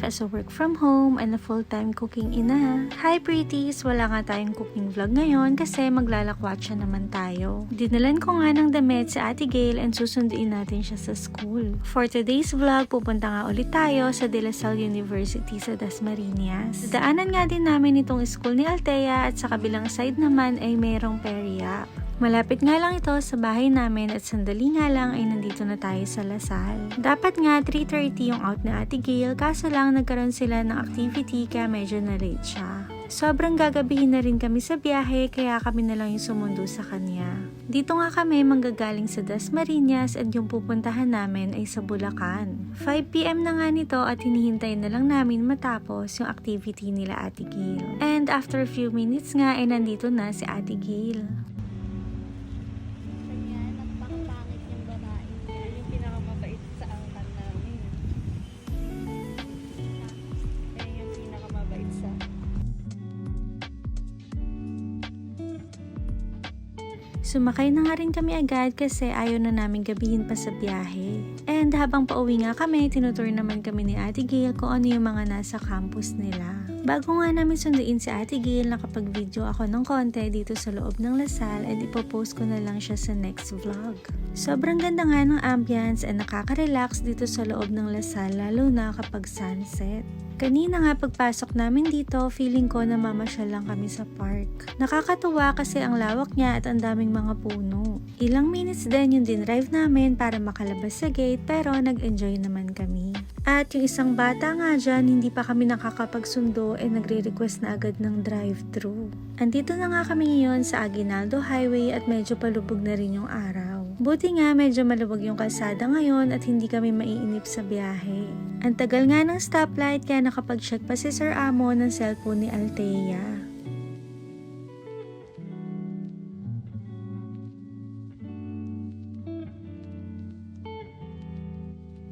as a work from home and a full-time cooking ina. Hi pretties! Wala nga tayong cooking vlog ngayon kasi maglalakwatsa naman tayo. Dinalan ko nga ng damit si Ate Gail and susunduin natin siya sa school. For today's vlog, pupunta nga ulit tayo sa De La Salle University sa Dasmariñas. Daanan nga din namin itong school ni Althea at sa kabilang side naman ay mayroong Periac. Malapit nga lang ito sa bahay namin at sandali nga lang ay nandito na tayo sa La Salle. Dapat nga 3:30 yung out na Ate Gail kaso lang nagkaroon sila ng activity kaya medyo na late siya. Sobrang gagabihin na rin kami sa biyahe kaya kami na lang yung sumundo sa kanya. Dito nga kami manggagaling sa Dasmariñas at yung pupuntahan namin ay sa Bulacan. 5 PM na nga nito at hinihintay na lang namin matapos yung activity nila Ate Gail. And after a few minutes nga ay nandito na si Ate Gail. Sumakay na nga rin kami agad kasi ayaw na namin gabihin pa sa biyahe. And habang pauwi nga kami, tinutur naman kami ni Ate Gail kung ano yung mga nasa campus nila. Bago nga namin sunduin si Ate Gail, nakapag-video ako ng konti dito sa loob ng La Salle and ipopost ko na lang siya sa next vlog. Sobrang ganda nga ng ambience and nakaka-relax dito sa loob ng La Salle lalo na kapag sunset. Kanina nga pagpasok namin dito, feeling ko na mamasyal lang kami sa park. Nakakatuwa kasi ang lawak niya at ang daming mga puno. Ilang minutes din yung dinrive namin para makalabas sa gate pero nag-enjoy naman kami. At yung isang bata nga dyan, hindi pa kami nakakapagsundo e nagre-request na agad ng drive-thru. Andito na nga kami ngayon sa Aguinaldo Highway at medyo palubog na rin yung araw. Buti nga medyo maluwag yung kalsada ngayon at hindi kami maiinip sa biyahe. Ang tagal nga ng stoplight kaya nakapag-check pa si Sir Amo ng cellphone ni Althea.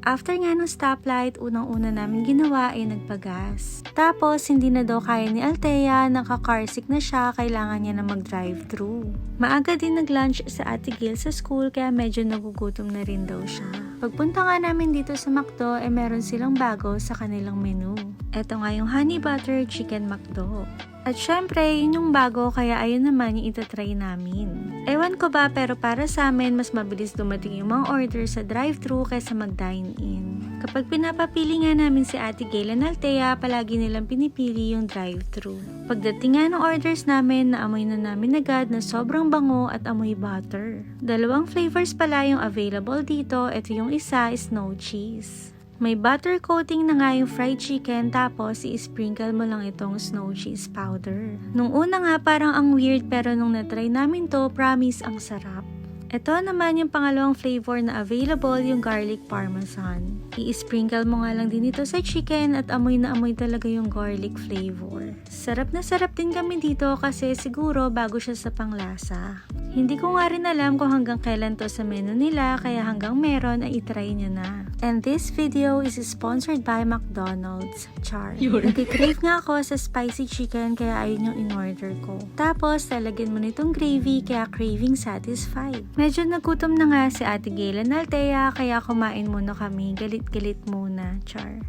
After nga ng stoplight, unang-una namin ginawa ay nagpagas. Tapos, hindi na daw kaya ni Althea, naka-carsick na siya, kailangan niya na mag-drive-thru. Maaga din nag-lunch sa Ate Gail sa school kaya medyo nagugutom na rin daw siya. Pagpunta nga namin dito sa McDo, meron silang bago sa kanilang menu. Ito nga yung Honey Butter Chicken McDo. At syempre, yun yung bago kaya ayun naman yung itatry namin. Ewan ko ba pero para sa amin, mas mabilis dumating yung mga order sa drive-thru kaysa mag-dine-in. Kapag pinapapili nga namin si Ate Gail and Althea, palagi nilang pinipili yung drive-thru. Pagdating nga ng orders namin, naamoy na namin agad na sobrang bango at amoy butter. Dalawang flavors pala yung available dito, ito yung isa is no cheese. May butter coating na nga yung fried chicken tapos i-sprinkle mo lang itong snow cheese powder. Nung una nga parang ang weird pero nung natry namin to, promise ang sarap. Ito naman yung pangalawang flavor na available, yung garlic parmesan. I-sprinkle mo nga lang din ito sa chicken at amoy na amoy talaga yung garlic flavor. Sarap na sarap din kami dito kasi siguro bago siya sa panglasa. Hindi ko nga rin alam kung hanggang kailan to sa menu nila kaya hanggang meron ay itry nyo na. And this video is sponsored by McDonald's. Char. Nag-crave nga ako sa spicy chicken kaya ayun yung in-order ko. Tapos lalagyan mo nitong gravy kaya craving satisfied. Medyo nagutom na nga si Ate Gail and Althea kaya kumain muna kami. Galit-galit muna. Char.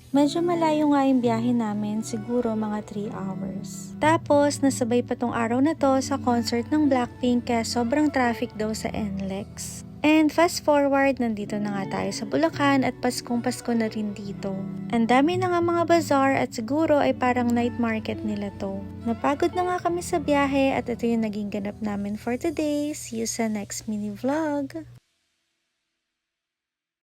Medyo malayo nga yung biyahe namin, siguro mga 3 hours. Tapos, nasabay pa tong araw na to sa concert ng Blackpink kaya sobrang traffic daw sa NLEX. And fast forward, nandito na nga tayo sa Bulacan at Paskong-Pasko na rin dito. Ang dami na nga mga bazaar at siguro ay parang night market nila to. Napagod na nga kami sa biyahe at ito yung naging ganap namin for today. See you sa next mini vlog!